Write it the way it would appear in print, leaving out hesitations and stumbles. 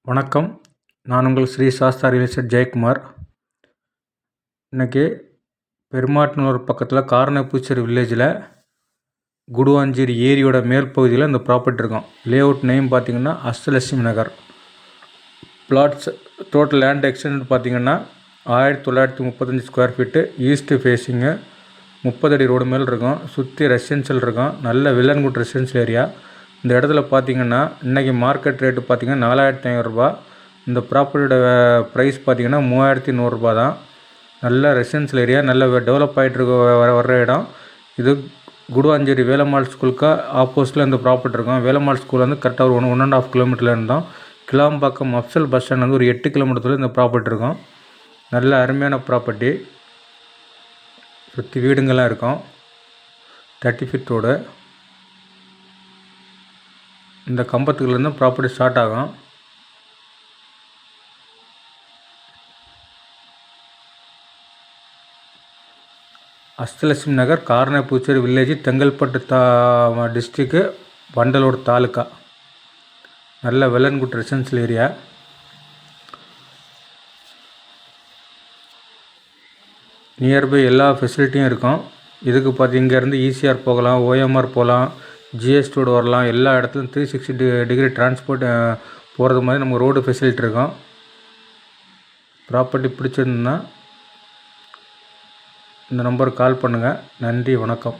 வணக்கம். நான் உங்கள் ஸ்ரீ சாஸ்தா ரியல் எஸ்டேட் ஜெயக்குமார். இன்றைக்கி பெருமாட்டனூர் பக்கத்தில் காரணப்பூச்சேரி வில்லேஜில் குடுவாஞ்சேரி ஏரியோட மேல் பகுதியில் இந்த ப்ராப்பர்ட்டி இருக்கும். லேஅவுட் நேம் பார்த்திங்கன்னா அஷ்டலட்சுமி நகர். பிளாட்ஸ் டோட்டல் லேண்ட் எக்ஸ்டெண்ட் பார்த்திங்கன்னா 1935 ஸ்கொயர் ஃபீட்டு. ஈஸ்ட்டு ஃபேஸிங்கு 30 அடி ரோடு மேல் இருக்கும். சுற்றி ரெசிடென்ஷியல் இருக்கும். நல்ல வில்லன்குட் ரெசிடென்ஷியல் ஏரியா. இந்த இடத்துல பார்த்திங்கன்னா இன்றைக்கி மார்க்கெட் ரேட்டு பார்த்திங்கன்னா 4500 ரூபா. இந்த ப்ராப்பர்ட்டியோட ப்ரைஸ் பார்த்திங்கன்னா 3100 ரூபா தான். நல்ல ரெசிடென்ஷியல் ஏரியா, நல்ல டெவலப் ஆகிட்டு வர்ற இடம் இது. குடுவாஞ்சேரி வேலம்மாள் ஸ்கூலுக்கு ஆப்போசிட்டில் இந்த ப்ராப்பர்ட்டி இருக்கும். வேலம்மாள் ஸ்கூல் வந்து கரெக்டாக ஒரு 1.5 கிலோமீட்டரில் இருந்தோம். கிளாம்பாக்கம் அப்சல் பஸ் ஸ்டாண்ட் வந்து ஒரு 8 கிலோமீட்டரில் இந்த ப்ராப்பர்ட்டி இருக்கும். நல்ல அருமையான ப்ராப்பர்ட்டி. சுற்றி வீடுங்கள்லாம் இருக்கும். 30 ஃபீட் ரோடு. இந்த கம்பத்துக்குலேருந்து ப்ராப்பர்ட்டி ஸ்டார்ட் ஆகும். அஷ்டலட்சுமி நகர், காரணப்பூச்சேரி வில்லேஜ், செங்கல்பட்டு டிஸ்ட்ரிக்கு, வண்டலூர் தாலுக்கா. நல்ல well and good residential area. Nearby எல்லா ஃபெசிலிட்டியும் இருக்கும். இதுக்கு பார்த்து இங்கேருந்து ஈசிஆர் போகலாம், ஓஎம்ஆர் போகலாம், ஜிஎஸ் ரோடு வரலாம். எல்லா இடத்துலையும் 360 டிகிரி டிரான்ஸ்போர்ட் போகிறது மாதிரி நமக்கு ரோடு ஃபெசிலிட்டி இருக்கும். ப்ராப்பர்ட்டி பிடிச்சிருந்ததுன்னா இந்த நம்பருக்கு கால் பண்ணுங்கள். நன்றி, வணக்கம்.